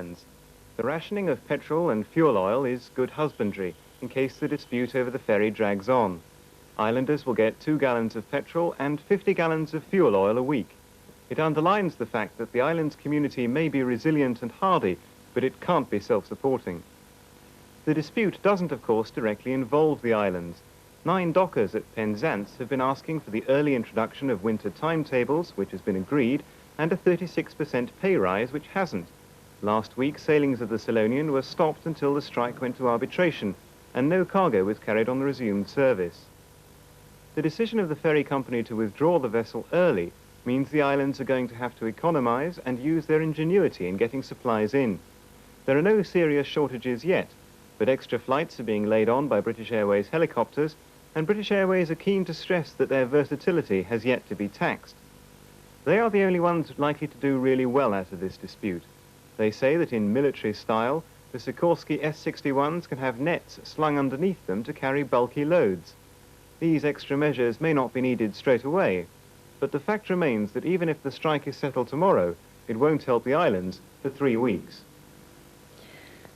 islands. The rationing of petrol and fuel oil is good husbandry, in case the dispute over the ferry drags on. Islanders will get 2 gallons of petrol and 50 gallons of fuel oil a week. It underlines the fact that the island's community may be resilient and hardy, but it can't be self-supporting. The dispute doesn't, of course, directly involve the islands. 9 dockers at Penzance have been asking for the early introduction of winter timetables, which has been agreed, and a 36% pay rise, which hasn't. Last week, sailings of the Solonian were stopped until the strike went to arbitration, and no cargo was carried on the resumed service. The decision of the ferry company to withdraw the vessel early means the islands are going to have to economize and use their ingenuity in getting supplies in. There are no serious shortages yet, but extra flights are being laid on by British Airways helicopters, and British Airways are keen to stress that their versatility has yet to be taxed. They are the only ones likely to do really well out of this dispute. They say that in military style, the Sikorsky S-61s can have nets slung underneath them to carry bulky loads. These extra measures may not be needed straight away, but the fact remains that even if the strike is settled tomorrow, it won't help the islands for 3 weeks.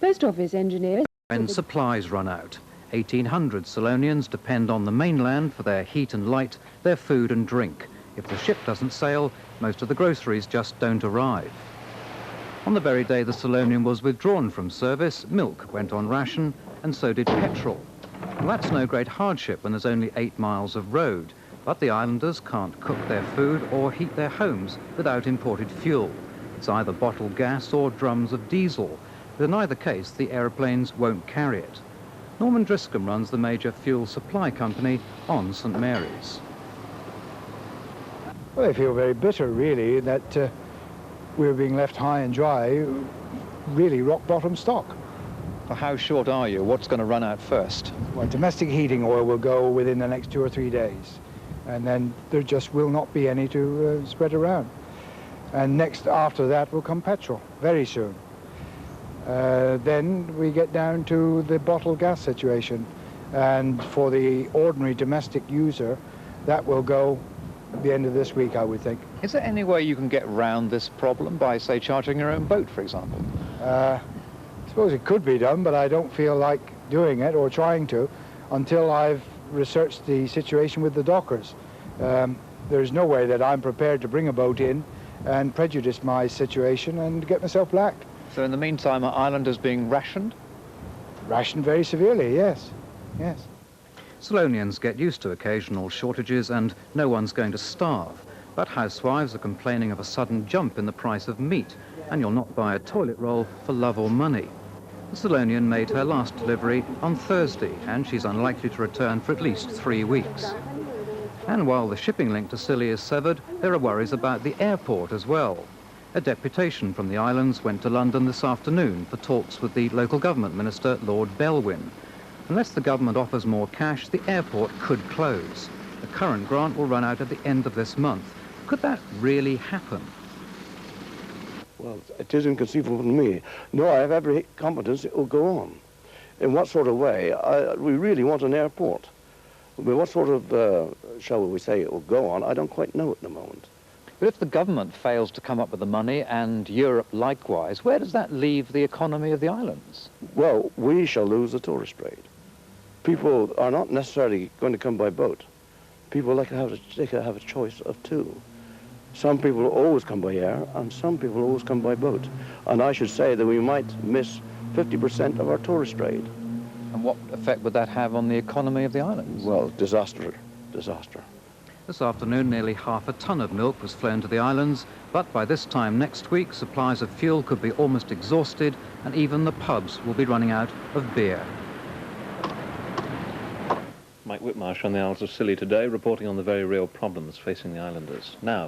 Post office engineers... When supplies run out, 1,800 Solonians depend on the mainland for their heat and light, their food and drink. If the ship doesn't sail, most of the groceries just don't arrive. On the very day the Solonian was withdrawn from service, milk went on ration, and so did petrol. Well, that's no great hardship when there's only 8 miles of road, but the islanders can't cook their food or heat their homes without imported fuel. It's either bottled gas or drums of diesel, but in either case the aeroplanes won't carry it. Norman Driscombe runs the major fuel supply company on St Mary's. Well, I feel very bitter, really, that we're being left high and dry, really rock-bottom stock. Well, how short are you? What's going to run out first? Well, domestic heating oil will go within the next 2 or 3 days, and then there just will not be any to spread around. And next after that will come petrol, very soon. Then we get down to the bottled gas situation, and for the ordinary domestic user, that will go at the end of this week, I would think. Is there any way you can get round this problem by, say, chartering your own boat, for example? I suppose it could be done, but I don't feel like doing it or trying to until I've researched the situation with the dockers. There's no way that I'm prepared to bring a boat in and prejudice my situation and get myself blacked. So in the meantime, are islanders being rationed? Rationed very severely, yes. Yes. Solonians get used to occasional shortages and no one's going to starve. But housewives are complaining of a sudden jump in the price of meat, and you'll not buy a toilet roll for love or money. The Solonian made her last delivery on Thursday, and she's unlikely to return for at least 3 weeks. And while the shipping link to Scilly is severed, there are worries about the airport as well. A deputation from the islands went to London this afternoon for talks with the local government minister, Lord Belwyn. Unless the government offers more cash, the airport could close. The current grant will run out at the end of this month. Could that really happen? Well, it is inconceivable to me. No, I have every confidence it will go on. In what sort of way? We really want an airport. But what sort of, shall we say, it will go on, I don't quite know at the moment. But if the government fails to come up with the money, and Europe likewise, where does that leave the economy of the islands? Well, we shall lose the tourist trade. People are not necessarily going to come by boat. People like to have a choice of two. Some people always come by air, and some people always come by boat. And I should say that we might miss 50% of our tourist trade. And what effect would that have on the economy of the islands? Well, disaster. This afternoon, nearly half a ton of milk was flown to the islands, but by this time next week, supplies of fuel could be almost exhausted, and even the pubs will be running out of beer. Mike Whitmarsh on the Isles of Scilly today, reporting on the very real problems facing the islanders. Now,